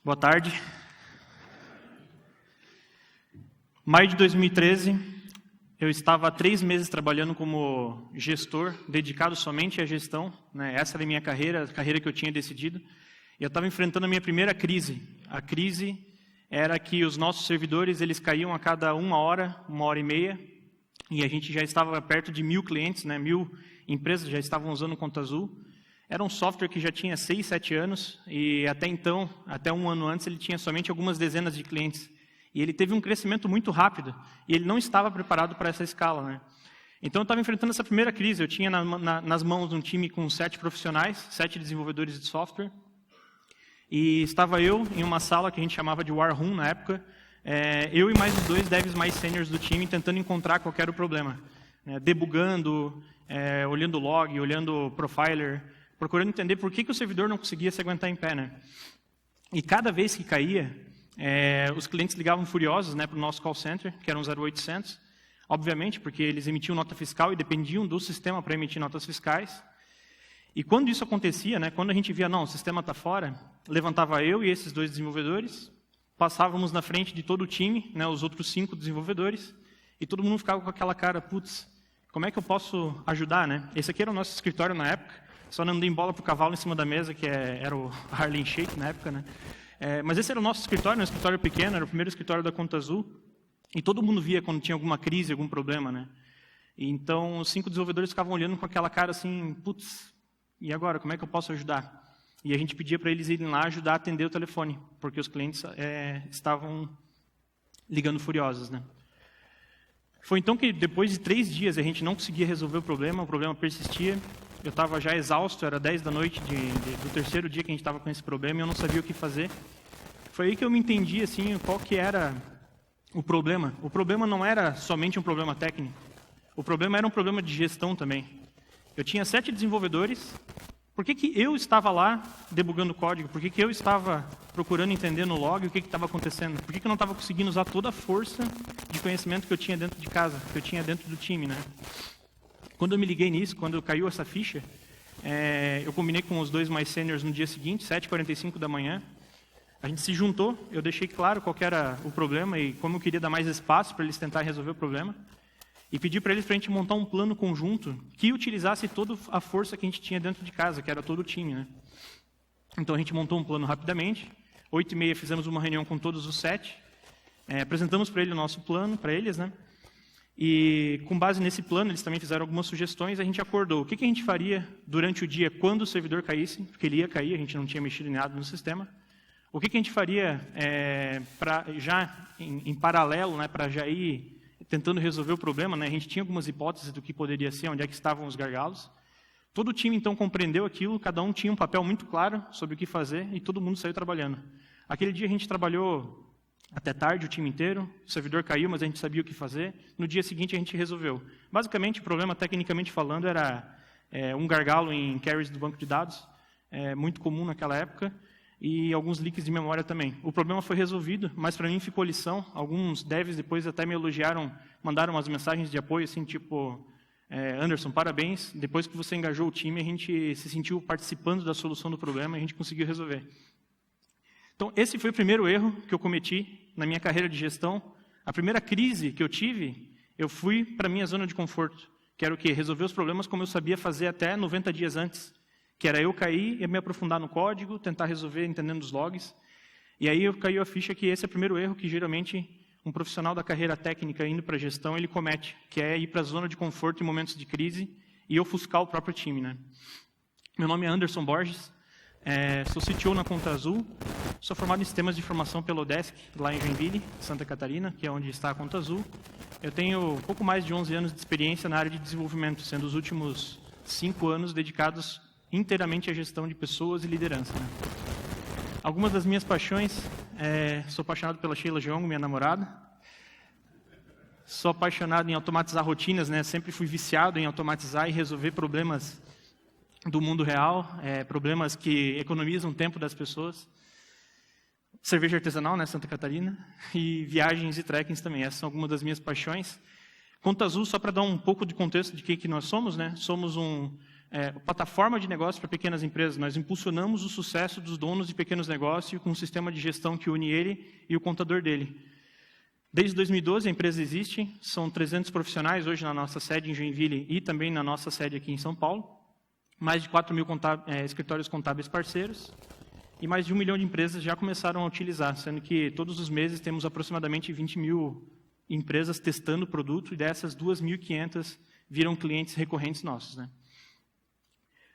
Boa tarde. Maio de 2013, eu estava há 3 meses trabalhando como gestor, dedicado somente à gestão, né? Essa era a minha carreira, a carreira que eu tinha decidido. E eu estava enfrentando a minha primeira crise. A crise era que os nossos servidores eles caíam a cada 1 hora, 1 hora e meia, e a gente já estava perto de 1.000 clientes, né? 1.000 empresas já estavam usando o Conta Azul. Era um software que já tinha 6, 7 anos, e até então, até 1 ano antes, ele tinha somente algumas dezenas de clientes. E ele teve um crescimento muito rápido, e ele não estava preparado para essa escala, né? Então, eu estava enfrentando essa primeira crise. Eu tinha nas mãos um time com 7 profissionais, 7 desenvolvedores de software, e estava eu em uma sala que a gente chamava de War Room na época, eu e mais os 2 devs mais seniors do time, tentando encontrar qual era o problema, né? Debugando, olhando log, olhando profiler, procurando entender por que o servidor não conseguia se aguentar em pé, né? E cada vez que caía, os clientes ligavam furiosos, né, para o nosso call center, que era um 0800, obviamente, porque eles emitiam nota fiscal e dependiam do sistema para emitir notas fiscais. E quando isso acontecia, né, quando a gente via, não, o sistema está fora, levantava eu e esses 2 desenvolvedores, passávamos na frente de todo o time, né, os outros 5 desenvolvedores, e todo mundo ficava com aquela cara, putz, como é que eu posso ajudar, né? Esse aqui era o nosso escritório na época, só não dei bola para o cavalo em cima da mesa, que era o Harlem Shake na época, né? Mas esse era o nosso escritório, um escritório pequeno, era o primeiro escritório da Conta Azul, e todo mundo via quando tinha alguma crise, algum problema, né? E então, os 5 desenvolvedores ficavam olhando com aquela cara assim, putz, e agora, como é que eu posso ajudar? E a gente pedia para eles irem lá ajudar a atender o telefone, porque os clientes estavam ligando furiosos, né? Foi então que, depois de 3 dias, a gente não conseguia resolver o problema persistia. Eu estava já exausto, era 10 da noite do terceiro dia que a gente estava com esse problema e eu não sabia o que fazer. Foi aí que eu me entendi assim, qual que era o problema. O problema não era somente um problema técnico, o problema era um problema de gestão também. Eu tinha 7 desenvolvedores, por que eu estava lá debugando código? Por que eu estava procurando entender no log o que estava acontecendo? Por que eu não estava conseguindo usar toda a força de conhecimento que eu tinha dentro de casa, que eu tinha dentro do time, né? Quando eu me liguei nisso, quando caiu essa ficha, eu combinei com os 2 mais seniors no dia seguinte, 7h45 da manhã. A gente se juntou, eu deixei claro qual que era o problema e como eu queria dar mais espaço para eles tentarem resolver o problema. E pedi para eles para a gente montar um plano conjunto que utilizasse toda a força que a gente tinha dentro de casa, que era todo o time, né? Então a gente montou um plano rapidamente, 8h30 fizemos uma reunião com todos os 7, apresentamos para eles o nosso plano, para eles, né? E com base nesse plano, eles também fizeram algumas sugestões, a gente acordou o que a gente faria durante o dia quando o servidor caísse, porque ele ia cair, a gente não tinha mexido em nada no sistema. O que a gente faria já em paralelo, né, para já ir tentando resolver o problema, né? A gente tinha algumas hipóteses do que poderia ser, onde é que estavam os gargalos. Todo o time, então, compreendeu aquilo, cada um tinha um papel muito claro sobre o que fazer e todo mundo saiu trabalhando. Aquele dia a gente trabalhou até tarde, o time inteiro, o servidor caiu, mas a gente sabia o que fazer. No dia seguinte, a gente resolveu. Basicamente, o problema, tecnicamente falando, era um gargalo em carries do banco de dados, muito comum naquela época, e alguns leaks de memória também. O problema foi resolvido, mas para mim ficou lição. Alguns devs depois até me elogiaram, mandaram umas mensagens de apoio, assim, tipo, Anderson, parabéns, depois que você engajou o time, a gente se sentiu participando da solução do problema e a gente conseguiu resolver. Então, esse foi o primeiro erro que eu cometi na minha carreira de gestão. A primeira crise que eu tive, eu fui para a minha zona de conforto, que era o quê? Resolver os problemas como eu sabia fazer até 90 dias antes, que era eu cair e me aprofundar no código, tentar resolver entendendo os logs. E aí caiu a ficha que esse é o primeiro erro que geralmente um profissional da carreira técnica indo para a gestão ele comete, que é ir para a zona de conforto em momentos de crise e ofuscar o próprio time, né? Meu nome é Anderson Borges. Sou CTO na Conta Azul, sou formado em sistemas de informação pela Udesc, lá em Joinville, Santa Catarina, que é onde está a Conta Azul. Eu tenho pouco mais de 11 anos de experiência na área de desenvolvimento, sendo os últimos 5 anos dedicados inteiramente à gestão de pessoas e liderança, né? Algumas das minhas paixões, sou apaixonado pela Sheila Jong, minha namorada. Sou apaixonado em automatizar rotinas, né? Sempre fui viciado em automatizar e resolver problemas do mundo real, problemas que economizam tempo das pessoas. Cerveja artesanal, né, Santa Catarina, e viagens e trekkings também. Essas são algumas das minhas paixões. Conta Azul, só para dar um pouco de contexto de que nós somos, né? Somos um plataforma de negócio para pequenas empresas. Nós impulsionamos o sucesso dos donos de pequenos negócios com um sistema de gestão que une ele e o contador dele. Desde 2012 a empresa existe, são 300 profissionais hoje na nossa sede em Joinville e também na nossa sede aqui em São Paulo. Mais de 4 mil escritórios contábeis parceiros e mais de 1 milhão de empresas já começaram a utilizar, sendo que todos os meses temos aproximadamente 20 mil empresas testando o produto e dessas 2.500 viram clientes recorrentes nossos, né?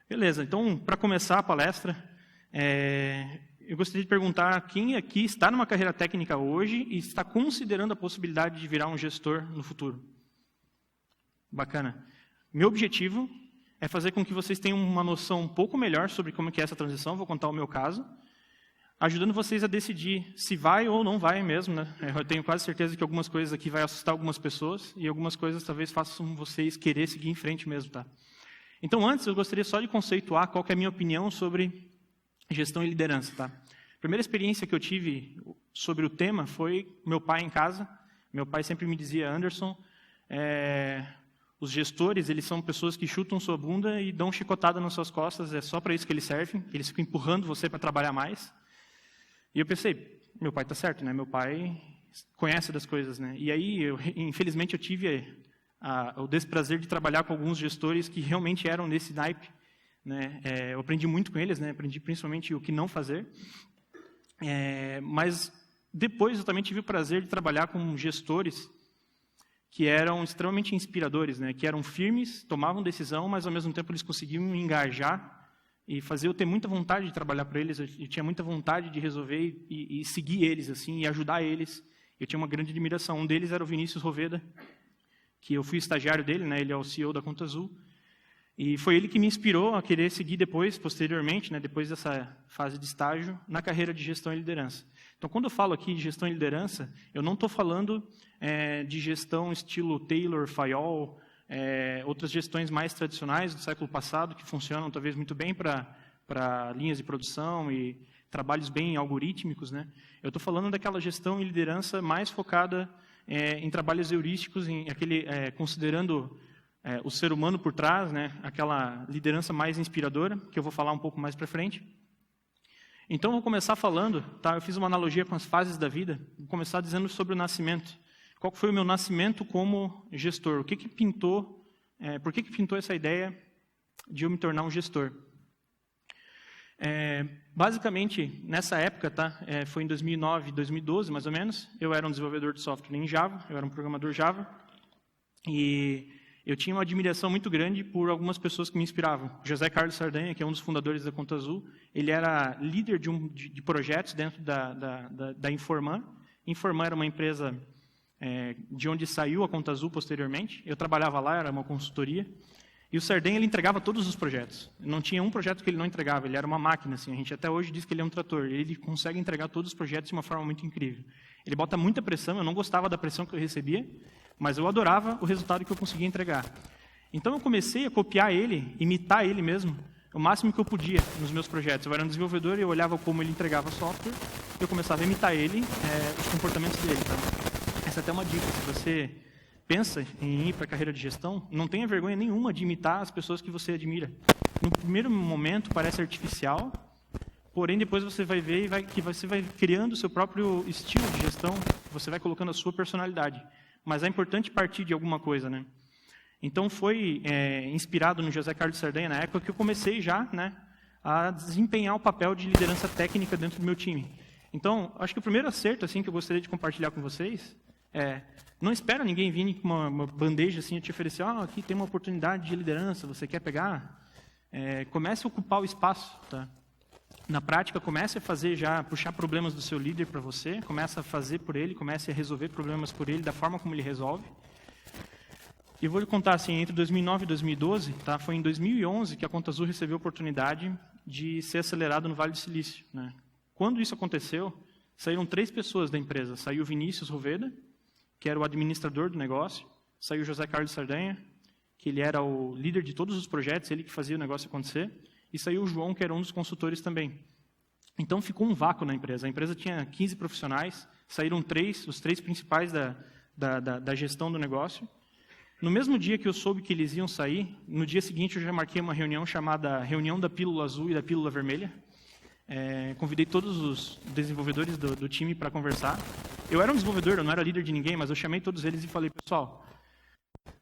Beleza, então, para começar a palestra, eu gostaria de perguntar quem aqui está numa carreira técnica hoje e está considerando a possibilidade de virar um gestor no futuro. Bacana. Meu objetivo é fazer com que vocês tenham uma noção um pouco melhor sobre como que é essa transição, vou contar o meu caso, ajudando vocês a decidir se vai ou não vai mesmo, né? Eu tenho quase certeza que algumas coisas aqui vai assustar algumas pessoas e algumas coisas talvez façam vocês querer seguir em frente mesmo, tá? Então, antes, eu gostaria só de conceituar qual que é a minha opinião sobre gestão e liderança, tá? A primeira experiência que eu tive sobre o tema foi meu pai em casa. Meu pai sempre me dizia, Anderson, os gestores, eles são pessoas que chutam sua bunda e dão chicotada nas suas costas, é só para isso que eles servem, eles ficam empurrando você para trabalhar mais. E eu pensei, meu pai está certo, né? Meu pai conhece das coisas, né? E aí, infelizmente, eu tive o desprazer de trabalhar com alguns gestores que realmente eram nesse naipe, né? Eu aprendi muito com eles, né? Aprendi principalmente o que não fazer. Mas depois eu também tive o prazer de trabalhar com gestores que eram extremamente inspiradores, né? Que eram firmes, tomavam decisão, mas ao mesmo tempo eles conseguiam me engajar e fazer eu ter muita vontade de trabalhar para eles. Eu tinha muita vontade de resolver e seguir eles assim e ajudar eles. Eu tinha uma grande admiração. Um deles era o Vinícius Roveda, que eu fui estagiário dele, né? Ele é o CEO da Conta Azul. E foi ele que me inspirou a querer seguir depois, posteriormente, né, depois dessa fase de estágio, na carreira de gestão e liderança. Então, quando eu falo aqui de gestão e liderança, eu não estou falando de gestão estilo Taylor, Fayol, outras gestões mais tradicionais do século passado, que funcionam talvez muito bem para linhas de produção e trabalhos bem algorítmicos, né? Eu estou falando daquela gestão e liderança mais focada em trabalhos heurísticos, considerando o ser humano por trás, né? Aquela liderança mais inspiradora, que eu vou falar um pouco mais para frente. Então, vou começar falando, tá? Eu fiz uma analogia com as fases da vida, vou começar dizendo sobre o nascimento. Qual foi o meu nascimento como gestor? O que pintou, por que pintou essa ideia de eu me tornar um gestor? Basicamente, nessa época, tá? Foi em 2009, 2012, mais ou menos, eu era um desenvolvedor de software em Java, eu era um programador Java, e eu tinha uma admiração muito grande por algumas pessoas que me inspiravam. José Carlos Sardanha, que é um dos fundadores da Conta Azul, ele era líder de projetos dentro da Informan. Informan era uma empresa de onde saiu a Conta Azul posteriormente. Eu trabalhava lá, era uma consultoria. E o Sardanha, ele entregava todos os projetos. Não tinha um projeto que ele não entregava, ele era uma máquina. Assim. A gente até hoje diz que ele é um trator. Ele consegue entregar todos os projetos de uma forma muito incrível. Ele bota muita pressão, eu não gostava da pressão que eu recebia, mas eu adorava o resultado que eu conseguia entregar. Então eu comecei a copiar ele, imitar ele mesmo, o máximo que eu podia nos meus projetos. Eu era um desenvolvedor e eu olhava como ele entregava software, eu começava a imitar ele, os comportamentos dele. Tá? Essa é até uma dica, se você pensa em ir para a carreira de gestão, não tenha vergonha nenhuma de imitar as pessoas que você admira. No primeiro momento parece artificial, porém depois você vai ver que você vai criando o seu próprio estilo de gestão, você vai colocando a sua personalidade. Mas é importante partir de alguma coisa, né? Então foi inspirado no José Carlos Sardanha na época que eu comecei já, né, a desempenhar o papel de liderança técnica dentro do meu time. Então, acho que o primeiro acerto assim que eu gostaria de compartilhar com vocês não espera ninguém vir com uma bandeja assim e te oferecer, aqui tem uma oportunidade de liderança, você quer pegar? Comece a ocupar o espaço, tá? Na prática, comece a fazer puxar problemas do seu líder para você, comece a fazer por ele, comece a resolver problemas por ele da forma como ele resolve. E vou lhe contar assim, entre 2009 e 2012, tá? Foi em 2011 que a Conta Azul recebeu a oportunidade de ser acelerado no Vale do Silício, né? Quando isso aconteceu, saíram 3 pessoas da empresa. Saiu o Vinícius Roveda, que era o administrador do negócio, saiu o José Carlos Sardanha, que ele era o líder de todos os projetos, ele que fazia o negócio acontecer, e saiu o João, que era um dos consultores também. Então ficou um vácuo na empresa. A empresa tinha 15 profissionais, saíram 3, os 3 principais da gestão do negócio, No mesmo dia que eu soube que eles iam sair, no dia seguinte eu já marquei uma reunião chamada Reunião da Pílula Azul e da Pílula Vermelha. Convidei todos os desenvolvedores do time para conversar. Eu era um desenvolvedor, eu não era líder de ninguém, mas eu chamei todos eles e falei, pessoal,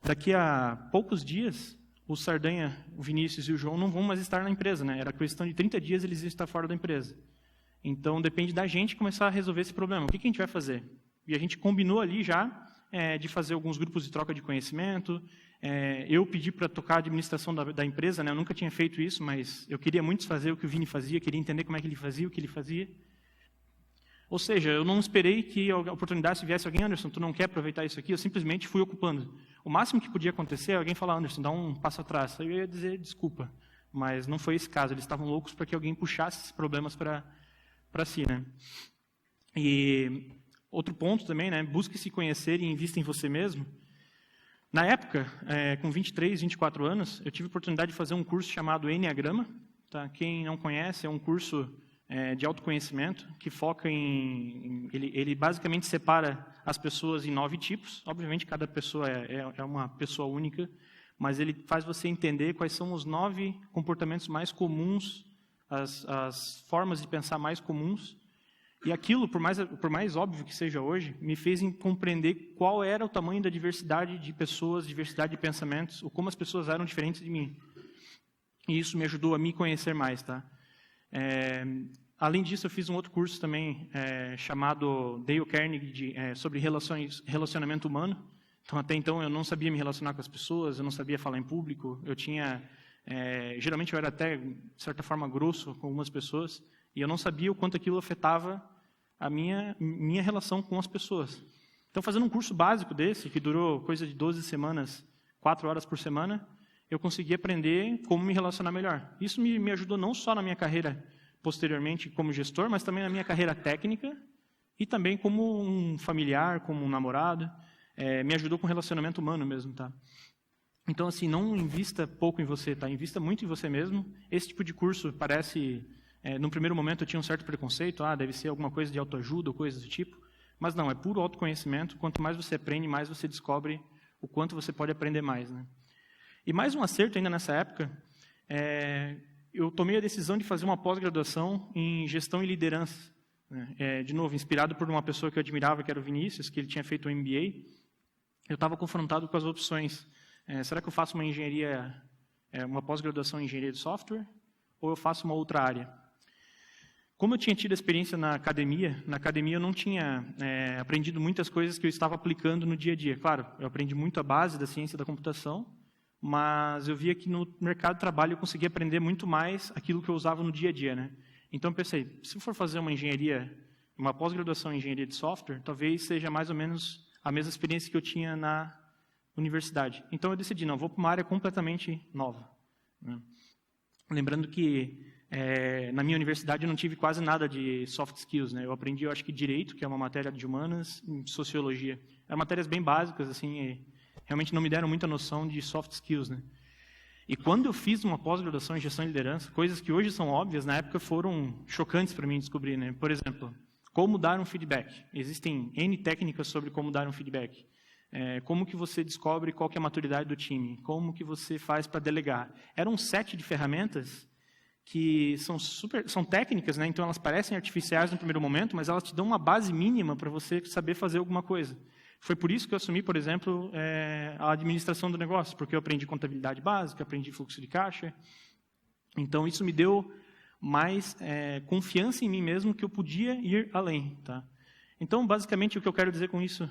daqui a poucos dias, o Sardanha, o Vinícius e o João não vão mais estar na empresa, né? Era questão de 30 dias eles iam estar fora da empresa. Então, depende da gente começar a resolver esse problema. O que a gente vai fazer? E a gente combinou ali já de fazer alguns grupos de troca de conhecimento. Eu pedi para tocar a administração da empresa, né? Eu nunca tinha feito isso, mas eu queria muito fazer o que o Vini fazia, queria entender como é que ele fazia, o que ele fazia. Ou seja, eu não esperei que a oportunidade, se viesse alguém, Anderson, tu não quer aproveitar isso aqui, eu simplesmente fui ocupando. O máximo que podia acontecer é alguém falar, Anderson, dá um passo atrás. Aí eu ia dizer, desculpa, mas não foi esse caso, eles estavam loucos para que alguém puxasse esses problemas para si, né? E outro ponto também, né? Busque se conhecer e invista em você mesmo. Na época, com 23, 24 anos, eu tive a oportunidade de fazer um curso chamado Enneagrama. Tá? Quem não conhece, é um curso de autoconhecimento que foca ele basicamente separa as pessoas em 9 tipos. Obviamente, cada pessoa é uma pessoa única, mas ele faz você entender quais são os 9 comportamentos mais comuns, as formas de pensar mais comuns. E aquilo, por mais óbvio que seja hoje, me fez compreender qual era o tamanho da diversidade de pessoas, diversidade de pensamentos, ou como as pessoas eram diferentes de mim. E isso me ajudou a me conhecer mais, tá? Além disso, eu fiz um outro curso também chamado Dale Carnegie sobre relacionamento humano. Então, até então, eu não sabia me relacionar com as pessoas, eu não sabia falar em público, geralmente eu era até, de certa forma, grosso com algumas pessoas, e eu não sabia o quanto aquilo afetava a minha relação com as pessoas. Então, fazendo um curso básico desse, que durou coisa de 12 semanas, 4 horas por semana, eu consegui aprender como me relacionar melhor. Isso me ajudou não só na minha carreira posteriormente como gestor, mas também na minha carreira técnica e também como um familiar, como um namorado. Me ajudou com o relacionamento humano mesmo, tá? Então, assim, não invista pouco em você, tá? Invista muito em você mesmo. Esse tipo de curso parece... no primeiro momento eu tinha um certo preconceito, deve ser alguma coisa de autoajuda ou coisa do tipo, mas não, é puro autoconhecimento. Quanto mais você aprende, mais você descobre o quanto você pode aprender mais, né? E mais um acerto ainda nessa época, eu tomei a decisão de fazer uma pós-graduação em gestão e liderança, né? De novo, inspirado por uma pessoa que eu admirava, que era o Vinícius, que ele tinha feito um MBA, eu estava confrontado com as opções. Será que eu faço uma engenharia, uma pós-graduação em engenharia de software, ou eu faço uma outra área? Como eu tinha tido experiência na academia eu não tinha aprendido muitas coisas que eu estava aplicando no dia a dia. Claro, eu aprendi muito a base da ciência da computação, mas eu via que no mercado de trabalho eu conseguia aprender muito mais aquilo que eu usava no dia a dia, né? Então eu pensei, se eu for fazer uma pós-graduação em engenharia de software, talvez seja mais ou menos a mesma experiência que eu tinha na universidade. Então eu decidi, não, vou para uma área completamente nova, né? Lembrando que na minha universidade eu não tive quase nada de soft skills, né? Eu aprendi, eu acho que direito, que é uma matéria de humanas, e sociologia. Eram matérias bem básicas, assim, realmente não me deram muita noção de soft skills, né? E quando eu fiz uma pós-graduação em gestão e liderança, coisas que hoje são óbvias, na época foram chocantes para mim descobrir, né? Por exemplo, como dar um feedback. Existem N técnicas sobre como dar um feedback. Como que você descobre qual que é a maturidade do time? Como que você faz para delegar? Era um set de ferramentas que são técnicas, né? Então elas parecem artificiais no primeiro momento, mas elas te dão uma base mínima para você saber fazer alguma coisa. Foi por isso que eu assumi, por exemplo, a administração do negócio, porque eu aprendi contabilidade básica, aprendi fluxo de caixa. Então isso me deu mais confiança em mim mesmo que eu podia ir além, tá? Então, basicamente, o que eu quero dizer com isso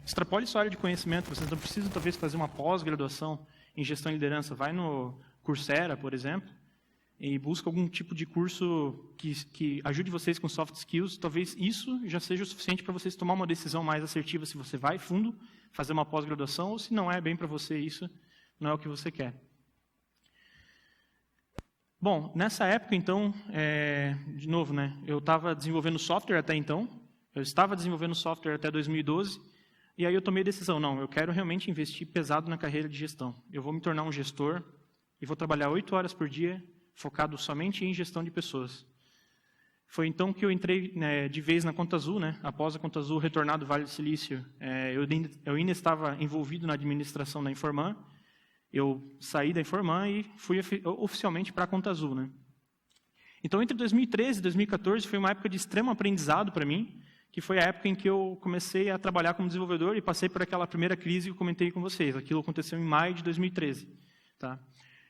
extrapole sua área de conhecimento. Vocês não precisam, talvez, fazer uma pós-graduação em gestão e liderança. Vai no Coursera, por exemplo, e busca algum tipo de curso que ajude vocês com soft skills. Talvez isso já seja o suficiente para vocês tomar uma decisão mais assertiva se você vai fundo fazer uma pós-graduação ou se não é bem para você isso, não é o que você quer. Bom, nessa época, então, de novo, né, eu estava desenvolvendo software até então. Eu estava desenvolvendo software até 2012, e aí eu tomei a decisão, não, eu quero realmente investir pesado na carreira de gestão. Eu vou me tornar um gestor e vou trabalhar 8 horas por dia, focado somente em gestão de pessoas. Foi então que eu entrei de vez na Conta Azul, né? Após a Conta Azul retornar do Vale do Silício, eu ainda estava envolvido na administração da Informan. Eu saí da Informan e fui oficialmente para a Conta Azul, né? Então, entre 2013 e 2014, foi uma época de extremo aprendizado para mim, que foi a época em que eu comecei a trabalhar como desenvolvedor e passei por aquela primeira crise que eu comentei com vocês. Aquilo aconteceu em maio de 2013. Tá?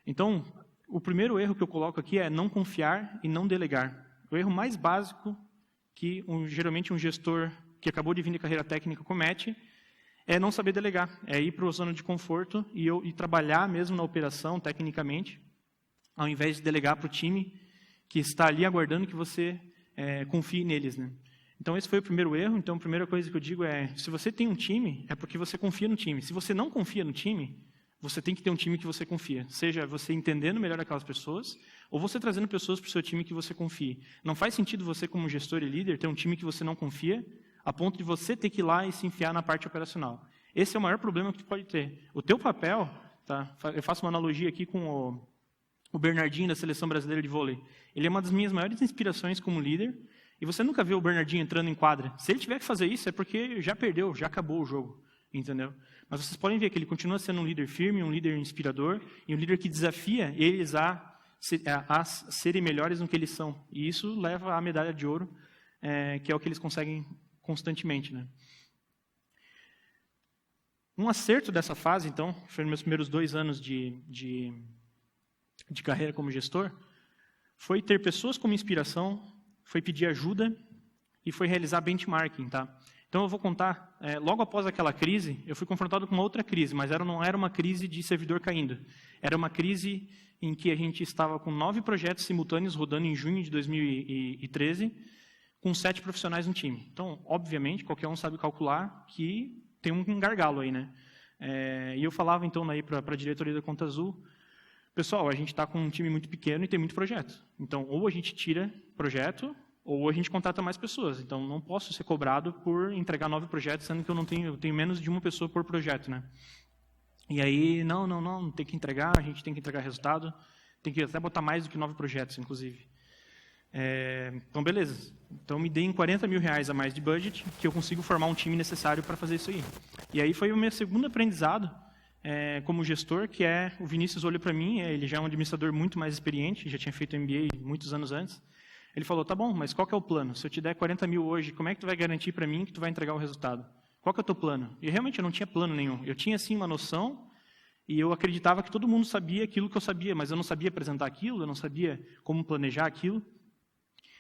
Então, o primeiro erro que eu coloco aqui é não confiar e não delegar. O erro mais básico que geralmente um gestor que acabou de vir de carreira técnica comete é não saber delegar, é ir para a zona de conforto e trabalhar mesmo na operação, tecnicamente, ao invés de delegar para o time que está ali aguardando que você confie neles, né? Então, esse foi o primeiro erro. Então, a primeira coisa que eu digo é, se você tem um time, é porque você confia no time. Se você não confia no time, você tem que ter um time que você confia. Seja você entendendo melhor aquelas pessoas, ou você trazendo pessoas para o seu time que você confie. Não faz sentido você, como gestor e líder, ter um time que você não confia, a ponto de você ter que ir lá e se enfiar na parte operacional. Esse é o maior problema que tu pode ter. O teu papel, tá? Eu faço uma analogia aqui com o Bernardinho da Seleção Brasileira de Vôlei. Ele é uma das minhas maiores inspirações como líder, e você nunca vê o Bernardinho entrando em quadra. Se ele tiver que fazer isso, é porque já perdeu, já acabou o jogo, entendeu? Mas vocês podem ver que ele continua sendo um líder firme, um líder inspirador, e um líder que desafia eles a serem melhores no que eles são. E isso leva à medalha de ouro, que é o que eles conseguem constantemente, né? Um acerto dessa fase, então, foi nos meus primeiros 2 anos de carreira como gestor, foi ter pessoas como inspiração, foi pedir ajuda e foi realizar benchmarking, tá? Então, eu vou contar, logo após aquela crise, eu fui confrontado com uma outra crise, mas não era uma crise de servidor caindo. Era uma crise em que a gente estava com 9 projetos simultâneos rodando em junho de 2013, com 7 profissionais no time. Então, obviamente, qualquer um sabe calcular que tem um gargalo aí, né? E eu falava, então, aí para a diretoria da Conta Azul, pessoal, a gente está com um time muito pequeno e tem muito projeto. Então, ou a gente tira projeto, ou a gente contrata mais pessoas. Então, não posso ser cobrado por entregar 9 projetos, sendo que eu tenho menos de uma pessoa por projeto, né? E aí, não tem que entregar, a gente tem que entregar resultado, tem que até botar mais do que 9 projetos, inclusive. Então, beleza. Então, me deem R$40 mil a mais de budget, que eu consigo formar um time necessário para fazer isso aí. E aí foi o meu segundo aprendizado como gestor, que o Vinícius olhou para mim, ele já é um administrador muito mais experiente, já tinha feito MBA muitos anos antes. Ele falou, tá bom, mas qual que é o plano? Se eu te der 40 mil hoje, como é que tu vai garantir para mim que tu vai entregar o resultado? Qual que é o teu plano? E realmente eu não tinha plano nenhum. Eu tinha, sim, uma noção, e eu acreditava que todo mundo sabia aquilo que eu sabia, mas eu não sabia apresentar aquilo, eu não sabia como planejar aquilo.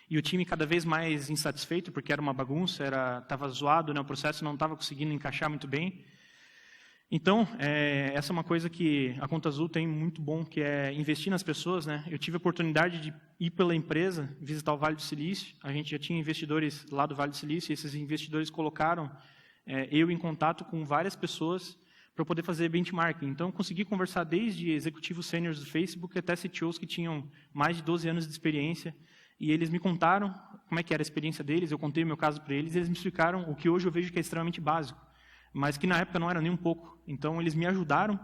E o time cada vez mais insatisfeito, porque era uma bagunça, estava zoado, né, o processo não estava conseguindo encaixar muito bem. Então, essa é uma coisa que a Conta Azul tem muito bom, que é investir nas pessoas, né? Eu tive a oportunidade de ir pela empresa, visitar o Vale do Silício. A gente já tinha investidores lá do Vale do Silício, e esses investidores colocaram eu em contato com várias pessoas para poder fazer benchmarking. Então, eu consegui conversar desde executivos sêniores do Facebook até CTOs que tinham mais de 12 anos de experiência. E eles me contaram como é que era a experiência deles, eu contei o meu caso para eles, e eles me explicaram o que hoje eu vejo que é extremamente básico, mas que na época não era nem um pouco. Então, eles me ajudaram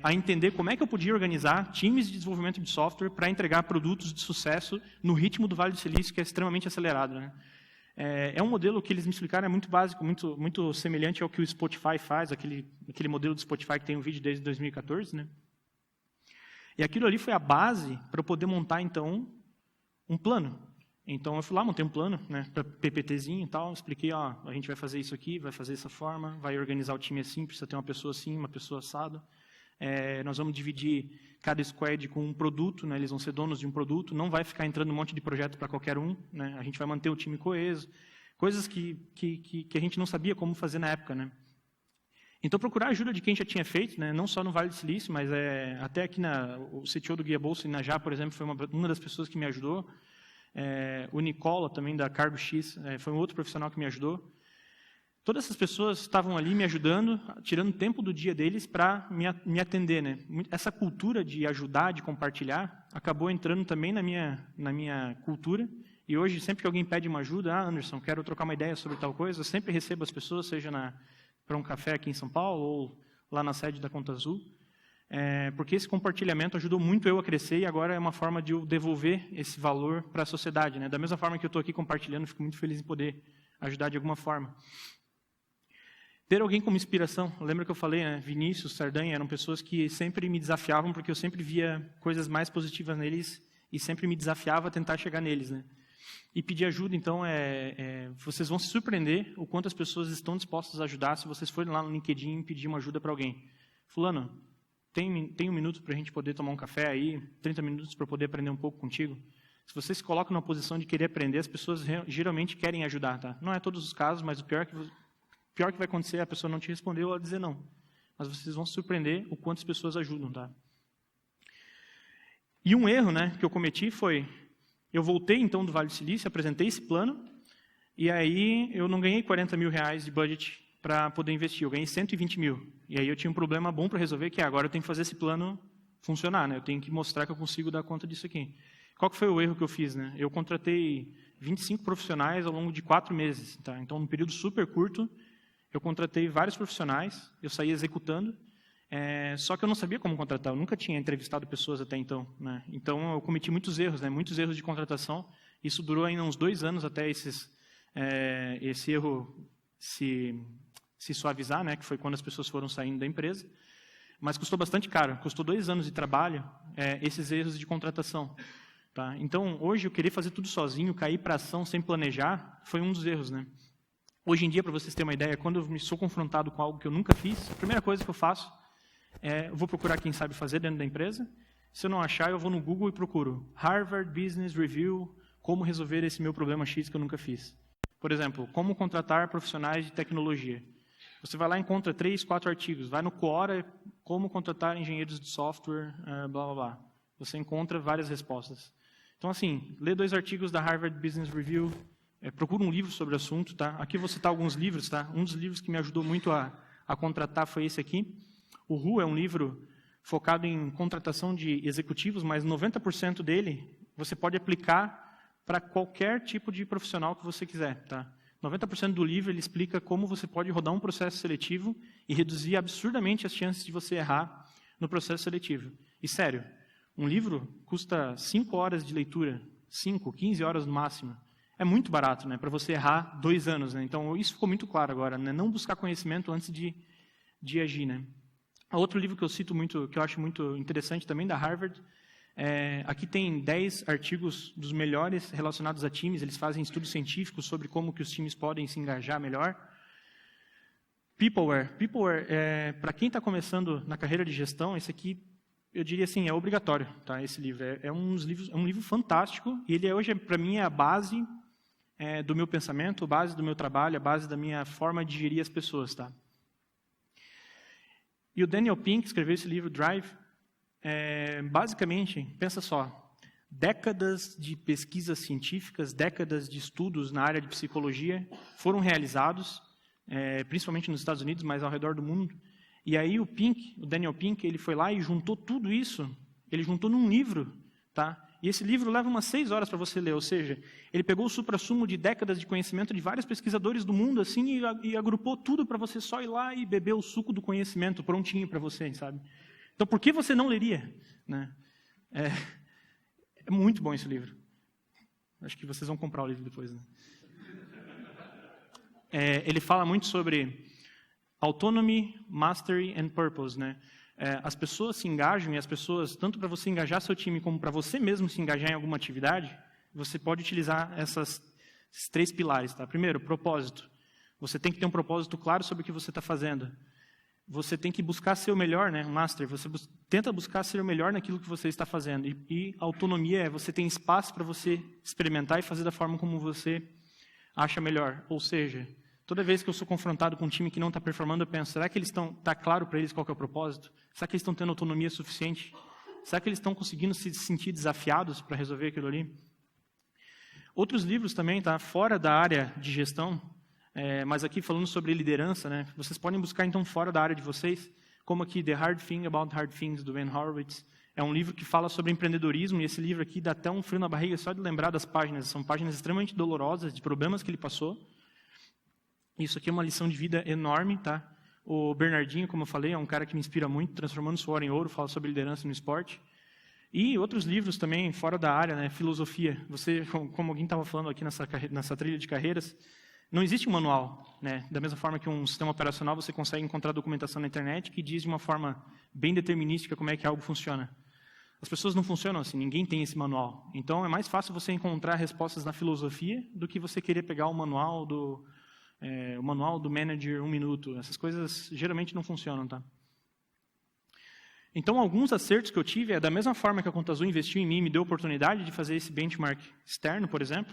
a entender como é que eu podia organizar times de desenvolvimento de software para entregar produtos de sucesso no ritmo do Vale do Silício, que é extremamente acelerado, né? É um modelo que eles me explicaram, é muito básico, muito semelhante ao que o Spotify faz, aquele modelo do Spotify que tem um vídeo desde 2014, né? E aquilo ali foi a base para eu poder montar, então, um plano. Então, eu fui lá, montei um plano, né, para PPTzinho e tal, expliquei, a gente vai fazer isso aqui, vai fazer dessa forma, vai organizar o time assim, precisa ter uma pessoa assim, uma pessoa assado. Nós vamos dividir cada squad com um produto, né, eles vão ser donos de um produto, não vai ficar entrando um monte de projeto para qualquer um, né, a gente vai manter o time coeso, coisas que a gente não sabia como fazer na época, né. Então, procurar ajuda de quem já tinha feito, né, não só no Vale do Silício, mas até aqui o CTO do Guia Bolsa, Inajá, por exemplo, foi uma das pessoas que me ajudou. O Nicola, também, da Cargo X, foi um outro profissional que me ajudou. Todas essas pessoas estavam ali me ajudando, tirando tempo do dia deles para me atender, né? Essa cultura de ajudar, de compartilhar, acabou entrando também na minha cultura. E hoje, sempre que alguém pede uma ajuda, Anderson, quero trocar uma ideia sobre tal coisa, eu sempre recebo as pessoas, seja para um café aqui em São Paulo ou lá na sede da Conta Azul. porque esse compartilhamento ajudou muito eu a crescer e agora é uma forma de eu devolver esse valor para a sociedade, né? Da mesma forma que eu estou aqui compartilhando, fico muito feliz em poder ajudar de alguma forma. Ter alguém como inspiração. Lembra que eu falei, né? Vinícius, Sardanha, eram pessoas que sempre me desafiavam, porque eu sempre via coisas mais positivas neles e sempre me desafiava a tentar chegar neles, né? E pedir ajuda, então, vocês vão se surpreender o quanto as pessoas estão dispostas a ajudar se vocês forem lá no LinkedIn e pedir uma ajuda para alguém. Fulano, tem um minuto para a gente poder tomar um café aí, 30 minutos para poder aprender um pouco contigo? Se você se coloca numa posição de querer aprender, as pessoas geralmente querem ajudar, tá? Não é todos os casos, mas o pior que vai acontecer é a pessoa não te responder ou ela dizer não. Mas vocês vão se surpreender o quanto as pessoas ajudam, tá? E um erro, né, que eu cometi foi, eu voltei então do Vale do Silício, apresentei esse plano, e aí eu não ganhei 40 mil reais de budget para poder investir, eu ganhei 120 mil. E aí eu tinha um problema bom para resolver, que agora eu tenho que fazer esse plano funcionar, né? Eu tenho que mostrar que eu consigo dar conta disso aqui. Qual que foi o erro que eu fiz, né? Eu contratei 25 profissionais ao longo de 4 meses, tá? Então, num período super curto, eu contratei vários profissionais, eu saí executando, só que eu não sabia como contratar, eu nunca tinha entrevistado pessoas até então, né? Então, eu cometi muitos erros, né? Muitos erros de contratação. Isso durou ainda uns 2 anos até esse erro se suavizar, né? Que foi quando as pessoas foram saindo da empresa. Mas custou bastante caro, custou 2 anos de trabalho, esses erros de contratação. Tá? Então, hoje, eu querer fazer tudo sozinho, cair para ação sem planejar, foi um dos erros, né? Hoje em dia, para vocês terem uma ideia, quando eu me sou confrontado com algo que eu nunca fiz, a primeira coisa que eu faço eu vou procurar quem sabe fazer dentro da empresa. Se eu não achar, eu vou no Google e procuro Harvard Business Review, como resolver esse meu problema X que eu nunca fiz. Por exemplo, como contratar profissionais de tecnologia. Você vai lá e encontra 3, 4 artigos. Vai no Quora, como contratar engenheiros de software, blá, blá, blá. Você encontra várias respostas. Então, assim, lê 2 artigos da Harvard Business Review, procura um livro sobre o assunto, tá? Aqui eu vou citar alguns livros, tá? Um dos livros que me ajudou muito a contratar foi esse aqui. O Who é um livro focado em contratação de executivos, mas 90% dele você pode aplicar para qualquer tipo de profissional que você quiser, tá? 90% do livro ele explica como você pode rodar um processo seletivo e reduzir absurdamente as chances de você errar no processo seletivo. E sério, um livro custa 5 horas de leitura, 5, 15 horas no máximo. É muito barato, né, para você errar 2 anos, né? Então, isso ficou muito claro agora, né? Não buscar conhecimento antes de agir, né? Outro livro que eu cito muito, que eu acho muito interessante também, da Harvard, aqui tem 10 artigos dos melhores relacionados a times, eles fazem estudos científicos sobre como que os times podem se engajar melhor. Peopleware, para quem está começando na carreira de gestão, esse aqui, eu diria assim, é obrigatório, tá? Esse livro é um livro fantástico, e ele hoje, para mim, é a base do meu pensamento, a base do meu trabalho, a base da minha forma de gerir as pessoas, tá? E o Daniel Pink escreveu esse livro, Drive. Basicamente, pensa só, décadas de pesquisas científicas, décadas de estudos na área de psicologia foram realizados, principalmente nos Estados Unidos, mas ao redor do mundo. E aí o Daniel Pink, ele foi lá e juntou tudo isso, ele juntou num livro, tá? E esse livro leva umas 6 horas para você ler, ou seja, ele pegou o suprassumo de décadas de conhecimento de vários pesquisadores do mundo assim e agrupou tudo para você só ir lá e beber o suco do conhecimento prontinho para você, sabe? Então, por que você não leria? Né? É muito bom esse livro. Acho que vocês vão comprar o livro depois. Né? Ele fala muito sobre autonomy, mastery and purpose, né? As pessoas se engajam, e as pessoas, tanto para você engajar seu time, como para você mesmo se engajar em alguma atividade, você pode utilizar esses 3 pilares. Tá? Primeiro, propósito. Você tem que ter um propósito claro sobre o que você está fazendo. Você tem que buscar ser o melhor, né? Master. Você tenta buscar ser o melhor naquilo que você está fazendo. E autonomia você tem espaço para você experimentar e fazer da forma como você acha melhor. Ou seja, toda vez que eu sou confrontado com um time que não está performando, eu penso, será que está claro para eles qual que é o propósito? Será que eles estão tendo autonomia suficiente? Será que eles estão conseguindo se sentir desafiados para resolver aquilo ali? Outros livros também, tá? Fora da área de gestão, mas aqui falando sobre liderança, né? Vocês podem buscar então fora da área de vocês, como aqui The Hard Thing About Hard Things, do Ben Horowitz. É um livro que fala sobre empreendedorismo, e esse livro aqui dá até um frio na barriga só de lembrar das páginas. São páginas extremamente dolorosas, de problemas que ele passou. Isso aqui é uma lição de vida enorme, tá? O Bernardinho, como eu falei, é um cara que me inspira muito, Transformando Suor em Ouro, fala sobre liderança no esporte. E outros livros também, fora da área, né? Filosofia. Você, como alguém estava falando aqui nessa trilha de carreiras, não existe um manual, né? Da mesma forma que um sistema operacional, você consegue encontrar documentação na internet que diz de uma forma bem determinística como é que algo funciona. As pessoas não funcionam assim, ninguém tem esse manual. Então, é mais fácil você encontrar respostas na filosofia do que você querer pegar o manual do Manager 1 Minuto. Essas coisas geralmente não funcionam, tá? Então, alguns acertos que eu tive é da mesma forma que a Conta Azul investiu em mim, me deu a oportunidade de fazer esse benchmark externo, por exemplo.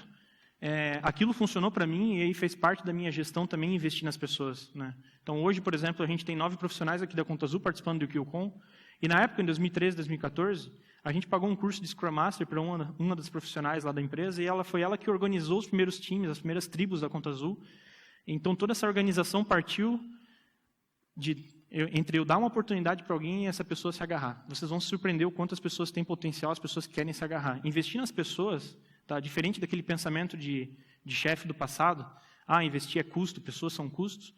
Aquilo funcionou para mim e aí fez parte da minha gestão também investir nas pessoas, né? Então, hoje, por exemplo, a gente tem 9 profissionais aqui da Conta Azul participando do QCon. E na época, em 2013, 2014, a gente pagou um curso de Scrum Master para uma das profissionais lá da empresa e foi ela que organizou os primeiros times, as primeiras tribos da Conta Azul. Então, toda essa organização partiu entre eu dar uma oportunidade para alguém e essa pessoa se agarrar. Vocês vão se surpreender o quanto as pessoas têm potencial, as pessoas que querem se agarrar. Investir nas pessoas, tá, diferente daquele pensamento de chefe do passado, investir é custo, pessoas são custos.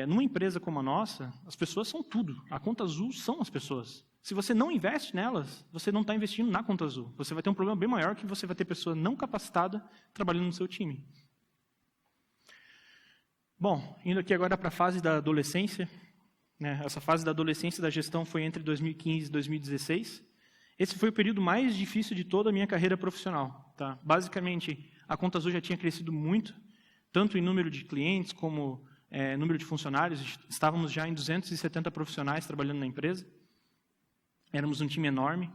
Numa empresa como a nossa, as pessoas são tudo. A Conta Azul são as pessoas. Se você não investe nelas, você não está investindo na Conta Azul. Você vai ter um problema bem maior que você vai ter pessoa não capacitada trabalhando no seu time. Bom, indo aqui agora para a fase da adolescência, né? Essa fase da adolescência da gestão foi entre 2015 e 2016. Esse foi o período mais difícil de toda a minha carreira profissional, tá? Basicamente, a Conta Azul já tinha crescido muito, tanto em número de clientes como número de funcionários. Estávamos já em 270 profissionais trabalhando na empresa. Éramos um time enorme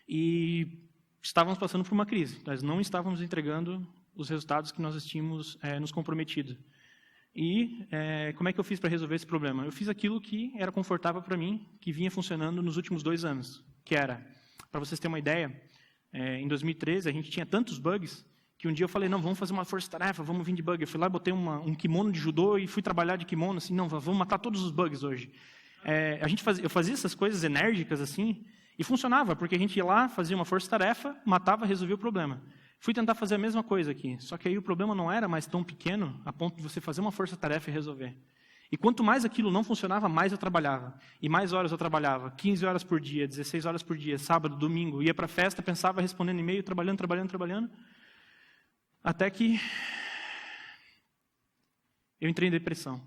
e estávamos passando por uma crise. Nós não estávamos entregando os resultados que nós tínhamos nos comprometido. E como é que eu fiz para resolver esse problema? Eu fiz aquilo que era confortável para mim, que vinha funcionando nos últimos 2 anos, que era, para vocês terem uma ideia, em 2013 a gente tinha tantos bugs que um dia eu falei, não, vamos fazer uma força-tarefa, vamos vir de bug. Eu fui lá, botei um kimono de judô e fui trabalhar de kimono, assim, não, vamos matar todos os bugs hoje. Eu fazia essas coisas enérgicas assim e funcionava, porque a gente ia lá, fazia uma força-tarefa, matava, resolvia o problema. Fui tentar fazer a mesma coisa aqui, só que aí o problema não era mais tão pequeno a ponto de você fazer uma força-tarefa e resolver. E quanto mais aquilo não funcionava, mais eu trabalhava. E mais horas eu trabalhava, 15 horas por dia, 16 horas por dia, sábado, domingo. Ia para a festa, pensava, respondendo e-mail, trabalhando. Até que eu entrei em depressão.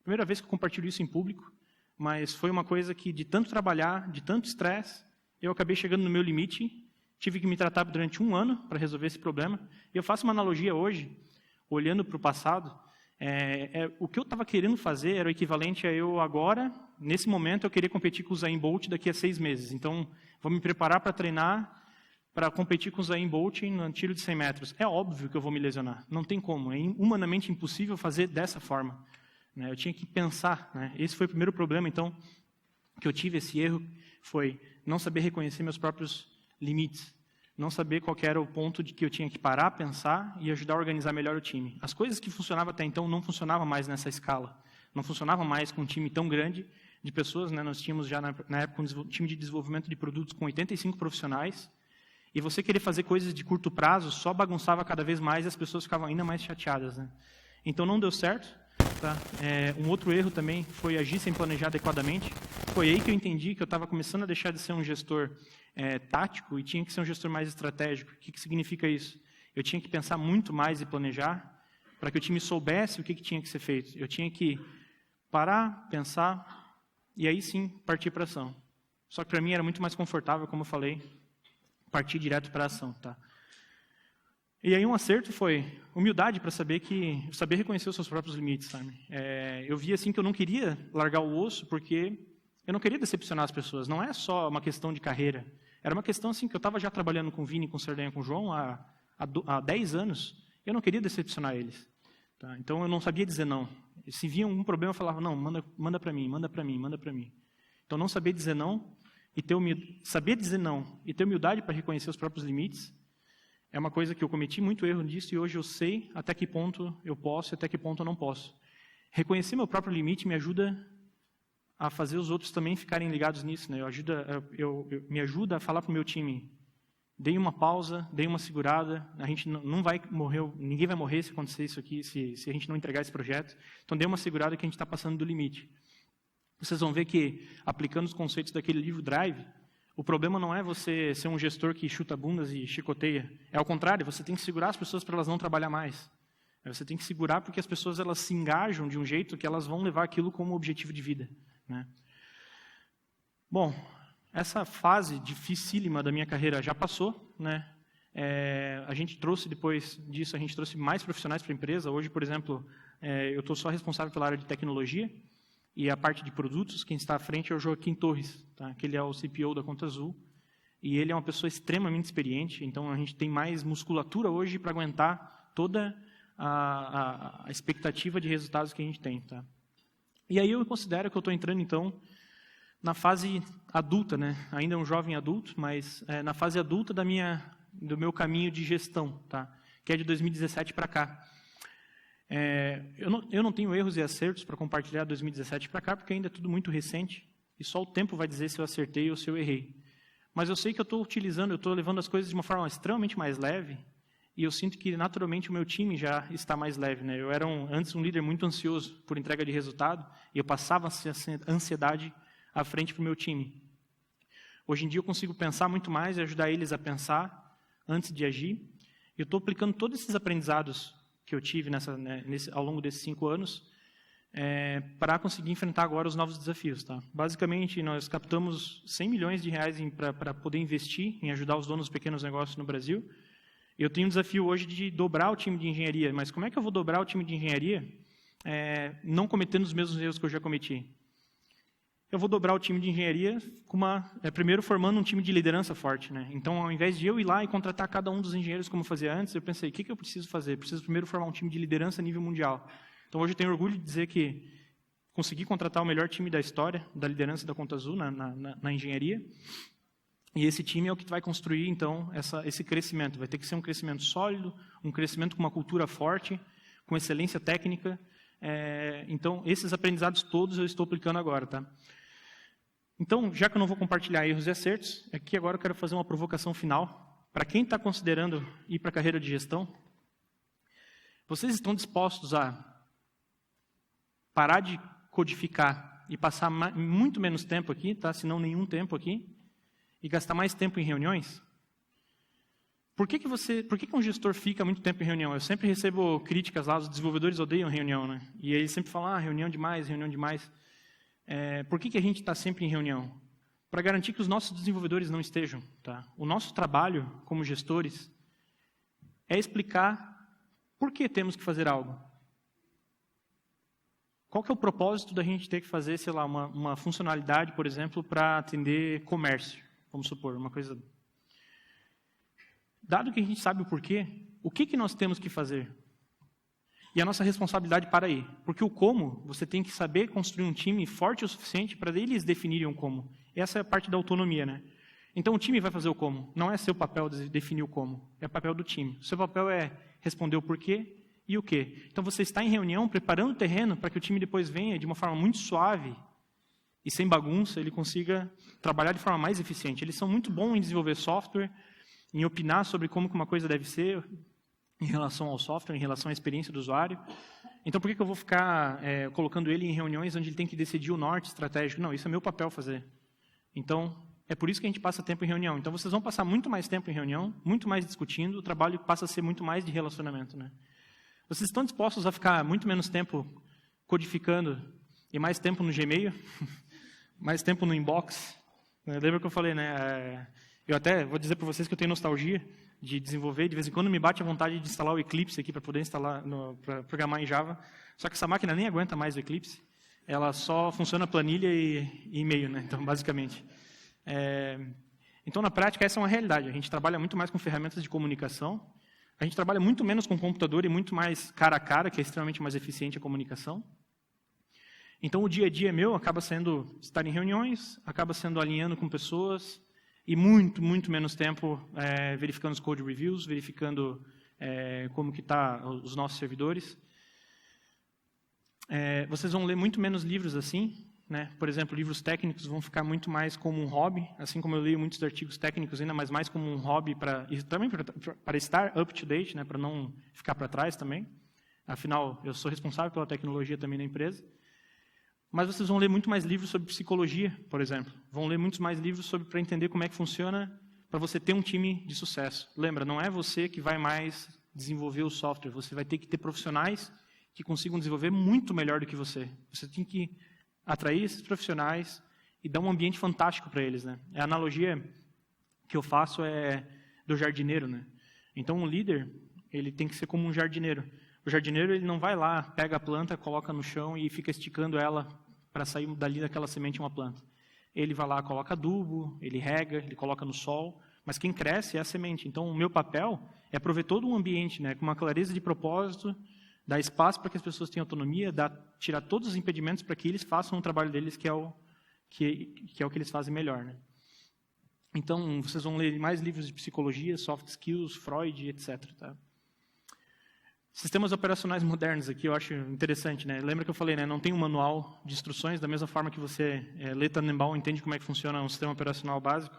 Primeira vez que eu compartilho isso em público, mas foi uma coisa que, de tanto trabalhar, de tanto estresse, eu acabei chegando no meu limite. Tive que me tratar durante 1 ano para resolver esse problema. E eu faço uma analogia hoje, olhando para o passado. O que eu estava querendo fazer era o equivalente a eu agora, nesse momento, eu queria competir com o Usain Bolt daqui a 6 meses. Então, vou me preparar para treinar, para competir com o Usain Bolt no tiro de 100 metros. É óbvio que eu vou me lesionar. Não tem como. É humanamente impossível fazer dessa forma. Eu tinha que pensar. Esse foi o primeiro problema, então, que eu tive. Esse erro foi não saber reconhecer meus próprios limites, não saber qual era o ponto de que eu tinha que parar, pensar e ajudar a organizar melhor o time. As coisas que funcionavam até então não funcionavam mais nessa escala, não funcionava mais com um time tão grande de pessoas, né? Nós tínhamos já na época um time de desenvolvimento de produtos com 85 profissionais, e você querer fazer coisas de curto prazo só bagunçava cada vez mais e as pessoas ficavam ainda mais chateadas, né? Então não deu certo. Tá? Um outro erro também foi agir sem planejar adequadamente. Foi aí que eu entendi que eu estava começando a deixar de ser um gestor tático e tinha que ser um gestor mais estratégico. O que significa isso? Eu tinha que pensar muito mais e planejar para que o time soubesse o que tinha que ser feito. Eu tinha que parar, pensar e aí sim partir para a ação. Só que para mim era muito mais confortável, como eu falei, partir direto para a ação. Tá? E aí um acerto foi humildade para saber reconhecer os seus próprios limites, sabe? Eu vi assim que eu não queria largar o osso porque eu não queria decepcionar as pessoas. Não é só uma questão de carreira. Era uma questão assim que eu estava já trabalhando com o Vini, com o Sardanha, com o João há 10 anos. E eu não queria decepcionar eles. Tá? Então eu não sabia dizer não. Se via um problema eu falava não, manda para mim. Então não saber dizer não e saber dizer não e ter humildade para reconhecer os próprios limites é uma coisa que eu cometi muito erro nisso e hoje eu sei até que ponto eu posso e até que ponto eu não posso. Reconhecer meu próprio limite me ajuda a fazer os outros também ficarem ligados nisso. Né? Me ajuda a falar para o meu time, dei uma pausa, dei uma segurada, a gente não vai morrer, ninguém vai morrer se acontecer isso aqui, se a gente não entregar esse projeto. Então dei uma segurada que a gente está passando do limite. vocês vão ver que, aplicando os conceitos daquele livro Drive, o problema não é você ser um gestor que chuta bundas e chicoteia. É ao contrário, você tem que segurar as pessoas para elas não trabalhar mais. Você tem que segurar porque as pessoas elas se engajam de um jeito que elas vão levar aquilo como objetivo de vida, né? Bom, essa fase dificílima da minha carreira já passou, né? A gente trouxe, depois disso, a gente trouxe mais profissionais para a empresa. Hoje, por exemplo, eu estou só responsável pela área de tecnologia e a parte de produtos. Quem está à frente é o Joaquim Torres, tá? Que ele é o CPO da Conta Azul. E ele é uma pessoa extremamente experiente, então a gente tem mais musculatura hoje para aguentar toda a expectativa de resultados que a gente tem. Tá? E aí eu considero que eu estou entrando, então, na fase adulta, né? Ainda um jovem adulto, mas na fase adulta do meu caminho de gestão, tá? Que é de 2017 para cá. Eu não tenho erros e acertos para compartilhar 2017 para cá, porque ainda é tudo muito recente, e só o tempo vai dizer se eu acertei ou se eu errei. Mas eu sei que eu estou levando as coisas de uma forma extremamente mais leve, e eu sinto que, naturalmente, o meu time já está mais leve, né? Eu era antes um líder muito ansioso por entrega de resultado, e eu passava essa ansiedade à frente para o meu time. Hoje em dia eu consigo pensar muito mais e ajudar eles a pensar antes de agir. Eu estou aplicando todos esses aprendizados que eu tive ao longo desses 5 anos para conseguir enfrentar agora os novos desafios. Tá? Basicamente, nós captamos 100 milhões de reais para poder investir em ajudar os donos dos pequenos negócios no Brasil. Eu tenho um desafio hoje de dobrar o time de engenharia, mas como é que eu vou dobrar o time de engenharia não cometendo os mesmos erros que eu já cometi? Eu vou dobrar o time de engenharia primeiro formando um time de liderança forte. Né? Então, ao invés de eu ir lá e contratar cada um dos engenheiros como eu fazia antes, eu pensei, o que eu preciso fazer? Eu preciso primeiro formar um time de liderança a nível mundial. Então, hoje eu tenho orgulho de dizer que consegui contratar o melhor time da história, da liderança da Conta Azul na engenharia. E esse time é o que vai construir, então, esse crescimento. Vai ter que ser um crescimento sólido, um crescimento com uma cultura forte, com excelência técnica. Então, esses aprendizados todos eu estou aplicando agora. Tá? Então, já que eu não vou compartilhar erros e acertos, aqui agora eu quero fazer uma provocação final. Para quem está considerando ir para a carreira de gestão, vocês estão dispostos a parar de codificar e passar muito menos tempo aqui, tá? Se não nenhum tempo aqui, e gastar mais tempo em reuniões? Por que um gestor fica muito tempo em reunião? Eu sempre recebo críticas lá, os desenvolvedores odeiam reunião, né? E eles sempre falam, reunião demais, reunião demais. Por que a gente está sempre em reunião? Para garantir que os nossos desenvolvedores não estejam. Tá? O nosso trabalho como gestores é explicar por que temos que fazer algo. Qual que é o propósito da gente ter que fazer, sei lá, uma funcionalidade, por exemplo, para atender comércio? Vamos supor, uma coisa... Dado que a gente sabe o porquê, o que nós temos que fazer? E a nossa responsabilidade para aí. Porque o como, você tem que saber construir um time forte o suficiente para eles definirem o como. Essa é a parte da autonomia, né? Então o time vai fazer o como. Não é seu papel definir o como. É o papel do time. O seu papel é responder o porquê e o quê. Então você está em reunião preparando o terreno para que o time depois venha de uma forma muito suave e sem bagunça, ele consiga trabalhar de forma mais eficiente. Eles são muito bons em desenvolver software, em opinar sobre como uma coisa deve ser em relação ao software, em relação à experiência do usuário. Então, por que eu vou ficar colocando ele em reuniões onde ele tem que decidir o norte estratégico? Não, isso é meu papel fazer. Então, é por isso que a gente passa tempo em reunião. Então, vocês vão passar muito mais tempo em reunião, muito mais discutindo, o trabalho passa a ser muito mais de relacionamento. Né? Vocês estão dispostos a ficar muito menos tempo codificando e mais tempo no Gmail? Mais tempo no inbox? Lembra que eu falei, né? Eu até vou dizer para vocês que eu tenho nostalgia de desenvolver, de vez em quando me bate a vontade de instalar o Eclipse aqui para poder instalar, para programar em Java. Só que essa máquina nem aguenta mais o Eclipse. Ela só funciona planilha e e-mail, né? Então, basicamente. Então, na prática, essa é uma realidade. A gente trabalha muito mais com ferramentas de comunicação. A gente trabalha muito menos com computador e muito mais cara a cara, que é extremamente mais eficiente a comunicação. Então, o dia a dia meu acaba sendo estar em reuniões, acaba sendo alinhando com pessoas e muito, muito menos tempo verificando os code reviews, verificando como que está os nossos servidores. Vocês vão ler muito menos livros assim, né? Por exemplo, livros técnicos vão ficar muito mais como um hobby, assim como eu leio muitos artigos técnicos ainda, mas mais como um hobby também para estar up to date, né? Para não ficar para trás também. Afinal, eu sou responsável pela tecnologia também na empresa. Mas vocês vão ler muito mais livros sobre psicologia, por exemplo. Vão ler muitos mais livros para entender como é que funciona para você ter um time de sucesso. Lembra, não é você que vai mais desenvolver o software. Você vai ter que ter profissionais que consigam desenvolver muito melhor do que você. Você tem que atrair esses profissionais e dar um ambiente fantástico para eles, né? A analogia que eu faço é do jardineiro, né? Então, um líder, ele tem que ser como um jardineiro. O jardineiro, ele não vai lá, pega a planta, coloca no chão e fica esticando ela para sair dali daquela semente uma planta. Ele vai lá, coloca adubo, ele rega, ele coloca no sol, mas quem cresce é a semente. Então, o meu papel é prover todo um ambiente, né, com uma clareza de propósito, dar espaço para que as pessoas tenham autonomia, tirar todos os impedimentos para que eles façam o trabalho deles, que é o que eles fazem melhor, né? Então, vocês vão ler mais livros de psicologia, soft skills, Freud, etc. Tá? Sistemas operacionais modernos aqui eu acho interessante, né? Lembra que eu falei, né? Não tem um manual de instruções, da mesma forma que você lê Tannenbaum, entende como é que funciona um sistema operacional básico.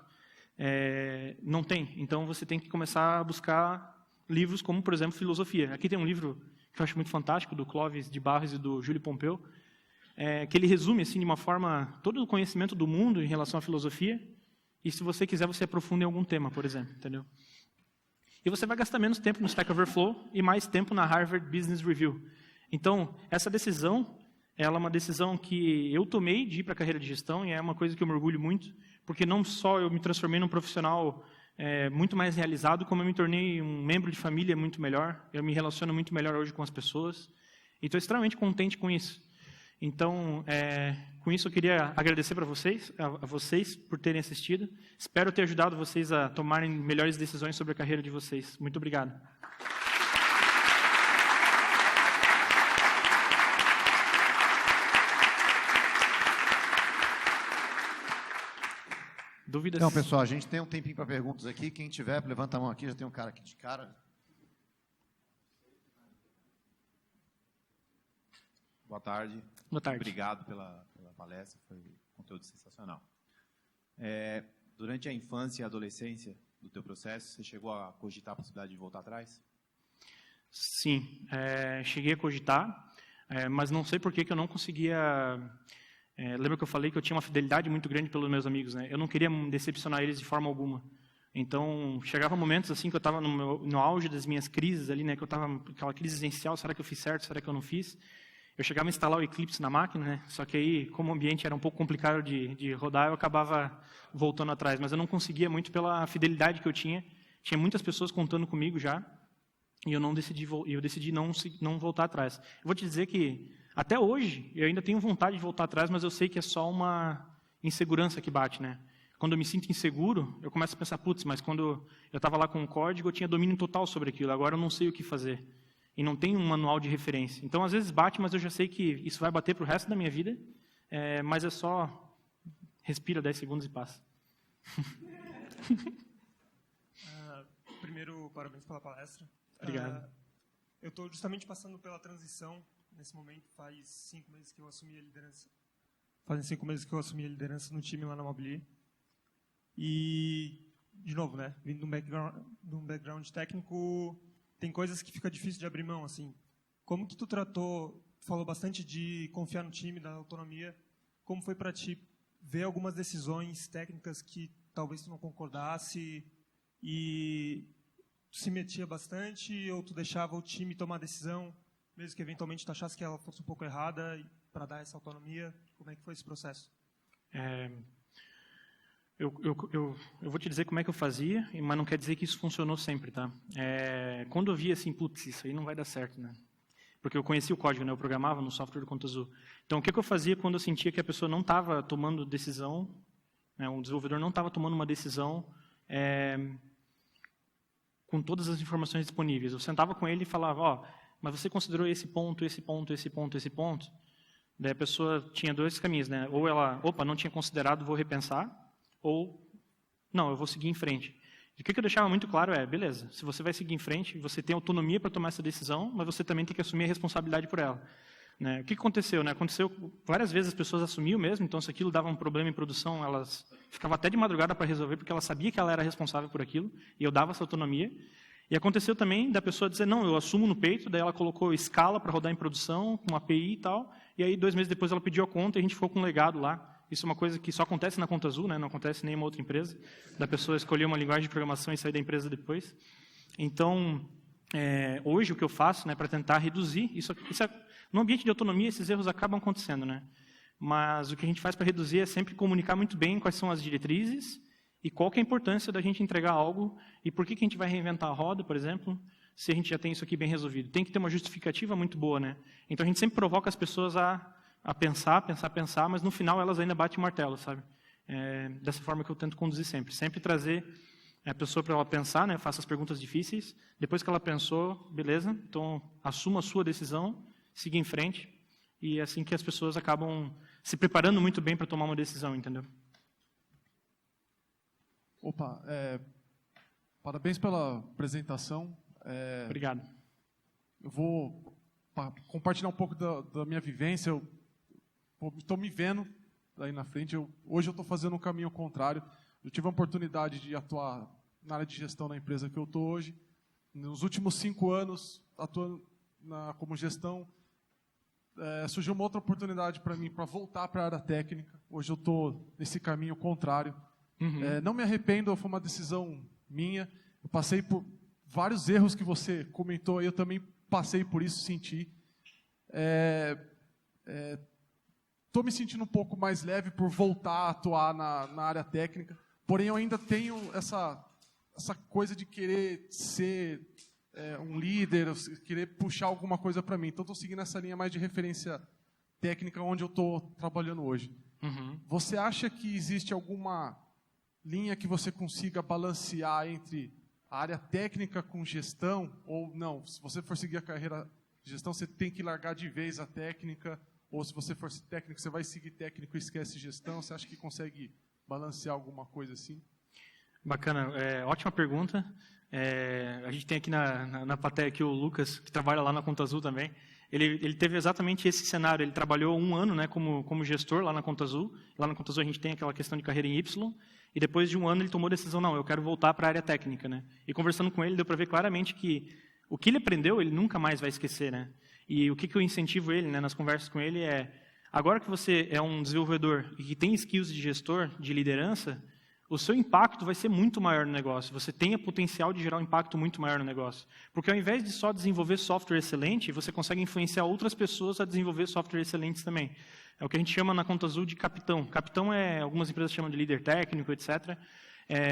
Não tem. Então, você tem que começar a buscar livros como, por exemplo, filosofia. Aqui tem um livro que eu acho muito fantástico, do Clóvis de Barros e do Júlio Pompeu, que ele resume, assim, de uma forma, todo o conhecimento do mundo em relação à filosofia, e se você quiser, você aprofunda em algum tema, por exemplo, entendeu? E você vai gastar menos tempo no Stack Overflow e mais tempo na Harvard Business Review. Então, essa decisão, ela é uma decisão que eu tomei de ir para a carreira de gestão, e é uma coisa que eu me orgulho muito, porque não só eu me transformei num profissional muito mais realizado, como eu me tornei um membro de família muito melhor, eu me relaciono muito melhor hoje com as pessoas, e estou extremamente contente com isso. Então, com isso eu queria agradecer para vocês, a vocês por terem assistido. Espero ter ajudado vocês a tomarem melhores decisões sobre a carreira de vocês. Muito obrigado. Dúvidas? Então, pessoal, a gente tem um tempinho para perguntas aqui. Quem tiver, levanta a mão aqui. Já tem um cara aqui de cara. Boa tarde. Boa tarde. Obrigado pela palestra, foi um conteúdo sensacional. Durante a infância e a adolescência do teu processo, você chegou a cogitar a possibilidade de voltar atrás? Sim, cheguei a cogitar, mas não sei por que eu não conseguia... lembra que eu falei que eu tinha uma fidelidade muito grande pelos meus amigos, né? Eu não queria decepcionar eles de forma alguma. Então, chegava momentos assim que eu estava no auge das minhas crises ali, né? Que eu estava aquela crise existencial, será que eu fiz certo, será que eu não fiz? Eu chegava a instalar o Eclipse na máquina, né? Só que aí, como o ambiente era um pouco complicado de rodar, eu acabava voltando atrás. Mas eu não conseguia muito pela fidelidade que eu tinha. Tinha muitas pessoas contando comigo já, e eu decidi não voltar atrás. Eu vou te dizer que, até hoje, eu ainda tenho vontade de voltar atrás, mas eu sei que é só uma insegurança que bate, né? Quando eu me sinto inseguro, eu começo a pensar, putz, mas quando eu estava lá com o código, eu tinha domínio total sobre aquilo, agora eu não sei o que fazer. E não tem um manual de referência. Então, às vezes bate, mas eu já sei que isso vai bater para o resto da minha vida, mas é só respira 10 segundos e passa. Primeiro, parabéns pela palestra. Obrigado. Eu estou justamente passando pela transição nesse momento. Faz 5 meses que eu assumi a liderança. Fazem 5 meses que eu assumi a liderança no time lá na Mobili. E, de novo, né, vindo de um background técnico, tem coisas que fica difícil de abrir mão, assim. Como que tu falou bastante de confiar no time, da autonomia. Como foi para ti ver algumas decisões técnicas que talvez tu não concordasse e tu se metia bastante, ou tu deixava o time tomar a decisão, mesmo que eventualmente tu achasse que ela fosse um pouco errada, para dar essa autonomia? Como é que foi esse processo? Eu vou te dizer como é que eu fazia, mas não quer dizer que isso funcionou sempre, tá? Quando eu via assim, putz, isso aí não vai dar certo, né? Porque eu conhecia o código, né? Eu programava no software do Conta Azul. Então, o que eu fazia quando eu sentia que a pessoa não estava tomando decisão, né? O desenvolvedor não estava tomando uma decisão com todas as informações disponíveis. Eu sentava com ele e falava, mas você considerou esse ponto, esse ponto, esse ponto, esse ponto? Daí a pessoa tinha 2 caminhos, né? Ou ela, não tinha considerado, vou repensar, ou, não, eu vou seguir em frente. E o que eu deixava muito claro beleza, se você vai seguir em frente, você tem autonomia para tomar essa decisão, mas você também tem que assumir a responsabilidade por ela. Né? O que aconteceu? Né? Aconteceu várias vezes as pessoas assumiam mesmo, então se aquilo dava um problema em produção, elas ficavam até de madrugada para resolver, porque ela sabia que ela era responsável por aquilo, e eu dava essa autonomia. E aconteceu também da pessoa dizer, não, eu assumo no peito, daí ela colocou escala para rodar em produção, com API e tal, e aí 2 meses depois ela pediu a conta e a gente ficou com um legado lá. Isso é uma coisa que só acontece na Conta Azul, né? Não acontece em nenhuma outra empresa, da pessoa escolher uma linguagem de programação e sair da empresa depois. Então, hoje o que eu faço, né, para tentar reduzir, no ambiente de autonomia esses erros acabam acontecendo, né? Mas o que a gente faz para reduzir é sempre comunicar muito bem quais são as diretrizes e qual que é a importância da gente entregar algo e por que a gente vai reinventar a roda, por exemplo, se a gente já tem isso aqui bem resolvido. Tem que ter uma justificativa muito boa, né? Então a gente sempre provoca as pessoas a pensar, mas no final elas ainda batem o martelo, sabe? Dessa forma que eu tento conduzir sempre. Sempre trazer a pessoa para ela pensar, né? Faça as perguntas difíceis. Depois que ela pensou, beleza, então assuma a sua decisão, siga em frente. E é assim que as pessoas acabam se preparando muito bem para tomar uma decisão, entendeu? Opa, parabéns pela apresentação. Obrigado. Eu vou compartilhar um pouco da minha vivência. Eu estou me vendo aí na frente. Hoje eu estou fazendo um caminho contrário. Eu tive a oportunidade de atuar na área de gestão na empresa que eu estou hoje. Nos últimos 5 anos, atuando como gestão, surgiu uma outra oportunidade para mim, para voltar para a área técnica. Hoje eu estou nesse caminho contrário. Uhum. Não me arrependo, foi uma decisão minha. Eu passei por vários erros que você comentou, eu também passei por isso, senti. Estou me sentindo um pouco mais leve por voltar a atuar na área técnica, porém eu ainda tenho essa coisa de querer ser um líder, querer puxar alguma coisa para mim. Então estou seguindo essa linha mais de referência técnica onde eu estou trabalhando hoje. Uhum. Você acha que existe alguma linha que você consiga balancear entre a área técnica com gestão, ou não? Se você for seguir a carreira de gestão, você tem que largar de vez a técnica, ou se você for técnico, você vai seguir técnico e esquece gestão. Você acha que consegue balancear alguma coisa assim? Bacana, ótima pergunta. A gente tem aqui na plateia aqui o Lucas, que trabalha lá na Conta Azul também. Ele teve exatamente esse cenário. Ele trabalhou 1 ano, né, como gestor lá na Conta Azul. Lá na Conta Azul a gente tem aquela questão de carreira em Y. E depois de 1 ano ele tomou a decisão, não, eu quero voltar para a área técnica, né? E conversando com ele, deu para ver claramente que o que ele aprendeu, ele nunca mais vai esquecer, né? E o que eu incentivo ele, né, nas conversas com ele agora que você é um desenvolvedor e que tem skills de gestor, de liderança, o seu impacto vai ser muito maior no negócio. Você tem o potencial de gerar um impacto muito maior no negócio. Porque ao invés de só desenvolver software excelente, você consegue influenciar outras pessoas a desenvolver software excelentes também. É o que a gente chama na Conta Azul de capitão. Capitão algumas empresas chamam de líder técnico, etc.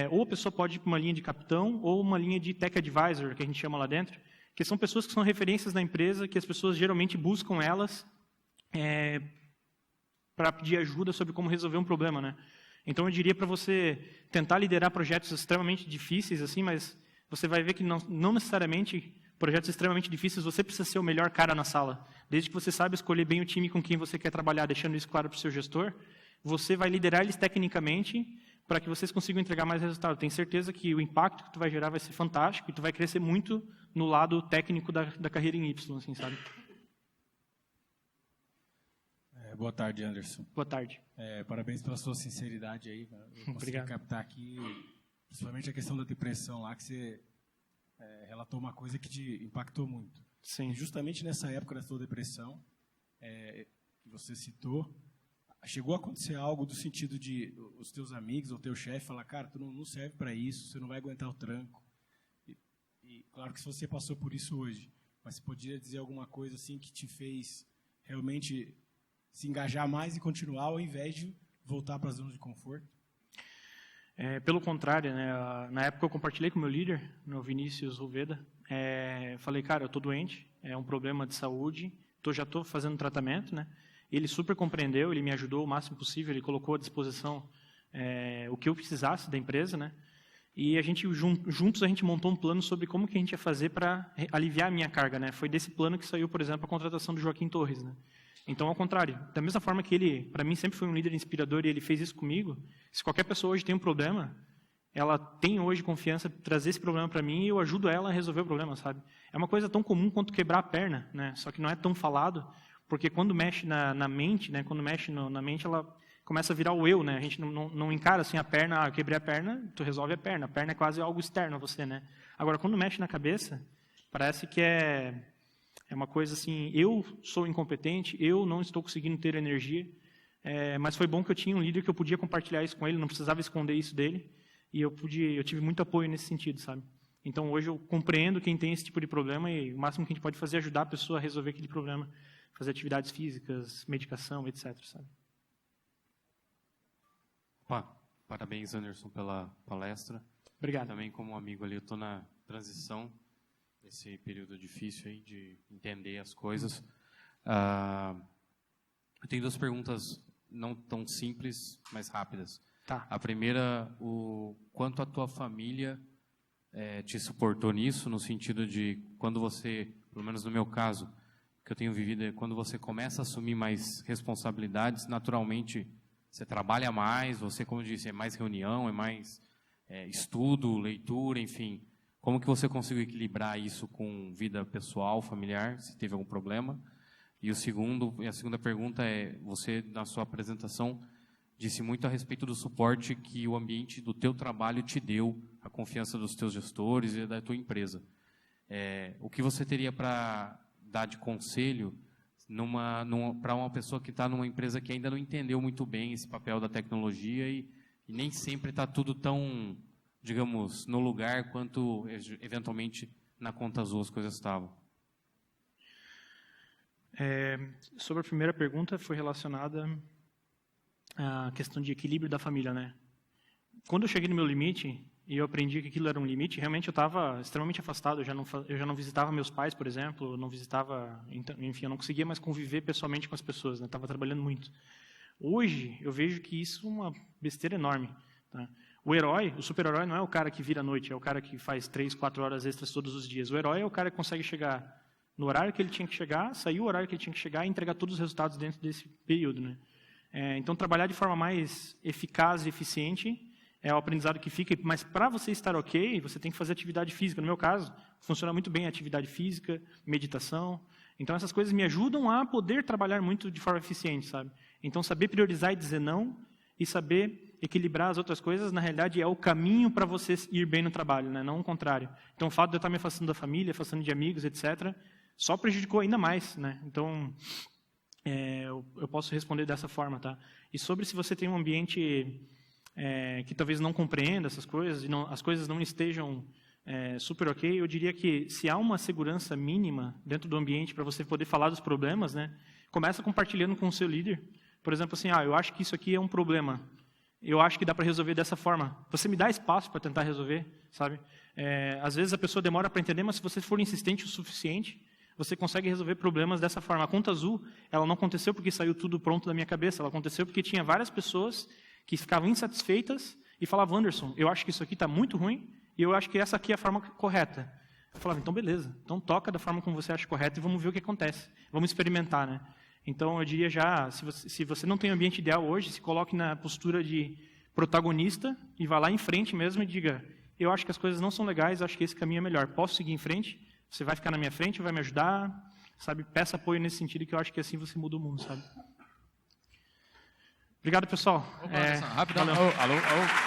Ou a pessoa pode ir para uma linha de capitão ou uma linha de tech advisor, que a gente chama lá dentro, que são pessoas que são referências na empresa, que as pessoas geralmente buscam elas para pedir ajuda sobre como resolver um problema, né? Então eu diria para você tentar liderar projetos extremamente difíceis, assim, mas você vai ver que não necessariamente projetos extremamente difíceis você precisa ser o melhor cara na sala. Desde que você saiba escolher bem o time com quem você quer trabalhar, deixando isso claro para o seu gestor, você vai liderar eles tecnicamente para que vocês consigam entregar mais resultado. Tenho certeza que o impacto que tu vai gerar vai ser fantástico e tu vai crescer muito no lado técnico da carreira em Y, assim, sabe? Boa tarde, Anderson. Boa tarde. Parabéns pela sua sinceridade aí. Eu consegui captar aqui, principalmente a questão da depressão lá, que você relatou uma coisa que te impactou muito. Sim. E justamente nessa época da sua depressão, que você citou, chegou a acontecer algo do sentido de os teus amigos ou teu chefe falar, cara, tu não serve para isso, você não vai aguentar o tranco. E claro que você passou por isso hoje, mas você poderia dizer alguma coisa assim que te fez realmente se engajar mais e continuar, ao invés de voltar para a zona de conforto? Pelo contrário, né? Na época eu compartilhei com o meu líder, o Vinícius Ruveda, falei, cara, eu estou doente, é um problema de saúde, já estou fazendo tratamento, né? Ele super compreendeu, ele me ajudou o máximo possível, ele colocou à disposição o que eu precisasse da empresa, né? E a gente juntos a gente montou um plano sobre como que a gente ia fazer para aliviar a minha carga, né? Foi desse plano que saiu, por exemplo, a contratação do Joaquim Torres, né? Então, ao contrário, da mesma forma que ele, para mim, sempre foi um líder inspirador e ele fez isso comigo, se qualquer pessoa hoje tem um problema, ela tem hoje confiança de trazer esse problema para mim e eu ajudo ela a resolver o problema, sabe? É uma coisa tão comum quanto quebrar a perna, né? Só que não é tão falado, porque quando mexe na mente, né? Quando mexe na mente, ela começa a virar o eu, né? A gente não encara assim a perna, eu quebrei a perna, tu resolve a perna é quase algo externo a você, né? Agora, quando mexe na cabeça, parece que é uma coisa assim, eu sou incompetente, eu não estou conseguindo ter energia, mas foi bom que eu tinha um líder que eu podia compartilhar isso com ele, não precisava esconder isso dele, e eu tive muito apoio nesse sentido, sabe? Então, hoje eu compreendo quem tem esse tipo de problema e o máximo que a gente pode fazer é ajudar a pessoa a resolver aquele problema, fazer atividades físicas, medicação, etc, sabe? Parabéns, Anderson, pela palestra. Obrigado. Também como amigo ali, eu estou na transição, esse período difícil aí de entender as coisas. Eu tenho 2 perguntas não tão simples, mas rápidas. Tá. A primeira, o quanto a tua família te suportou nisso, no sentido de quando você, pelo menos no meu caso, que eu tenho vivido, é quando você começa a assumir mais responsabilidades, naturalmente você trabalha mais, você, como eu disse, é mais reunião, é mais estudo, leitura, enfim. Como que você conseguiu equilibrar isso com vida pessoal, familiar, se teve algum problema? E a segunda pergunta é, você, na sua apresentação, disse muito a respeito do suporte que o ambiente do teu trabalho te deu, a confiança dos teus gestores e da tua empresa. O que você teria para dar de conselho para uma pessoa que está numa empresa que ainda não entendeu muito bem esse papel da tecnologia e nem sempre está tudo tão, digamos, no lugar quanto eventualmente na Conta Azul as coisas estavam? Sobre a primeira pergunta, foi relacionada à questão de equilíbrio da família, né? Quando eu cheguei no meu limite e eu aprendi que aquilo era um limite, realmente eu estava extremamente afastado. Eu já não visitava meus pais, por exemplo, não visitava, enfim, eu não conseguia mais conviver pessoalmente com as pessoas, né? Estava trabalhando muito. Hoje eu vejo que isso é uma besteira enorme, tá? O super-herói não é o cara que vira à noite, é o cara que faz 3, 4 horas extras todos os dias. O herói é o cara que consegue chegar no horário que ele tinha que chegar, sair o horário que ele tinha que chegar e entregar todos os resultados dentro desse período, né? Então, trabalhar de forma mais eficaz e eficiente é o aprendizado que fica, mas para você estar ok, você tem que fazer atividade física. No meu caso, funciona muito bem a atividade física, meditação. Então, essas coisas me ajudam a poder trabalhar muito de forma eficiente, sabe? Então, saber priorizar e dizer não e saber equilibrar as outras coisas, na realidade, é o caminho para você ir bem no trabalho, né? Não o contrário. Então, o fato de eu estar me afastando da família, afastando de amigos, etc., só prejudicou ainda mais, né? Então, eu posso responder dessa forma, tá? E sobre se você tem um ambiente que talvez não compreenda essas coisas e as coisas não estejam super ok, eu diria que se há uma segurança mínima dentro do ambiente para você poder falar dos problemas, né? Começa compartilhando com o seu líder. Por exemplo, assim, eu acho que isso aqui é um problema. Eu acho que dá para resolver dessa forma. Você me dá espaço para tentar resolver, sabe? Às vezes a pessoa demora para entender, mas se você for insistente o suficiente, você consegue resolver problemas dessa forma. A Conta Azul, ela não aconteceu porque saiu tudo pronto da minha cabeça. Ela aconteceu porque tinha várias pessoas que ficavam insatisfeitas e falavam, Anderson, eu acho que isso aqui está muito ruim e eu acho que essa aqui é a forma correta. Eu falava, então beleza, então toca da forma como você acha correta e vamos ver o que acontece. Vamos experimentar, né? Então, eu diria já, se você não tem um ambiente ideal hoje, se coloque na postura de protagonista e vá lá em frente mesmo e diga, eu acho que as coisas não são legais, acho que esse caminho é melhor. Posso seguir em frente? Você vai ficar na minha frente, vai me ajudar, sabe? Peça apoio nesse sentido, que eu acho que assim você muda o mundo, sabe? Obrigado, pessoal. Opa, rapidão. Alô?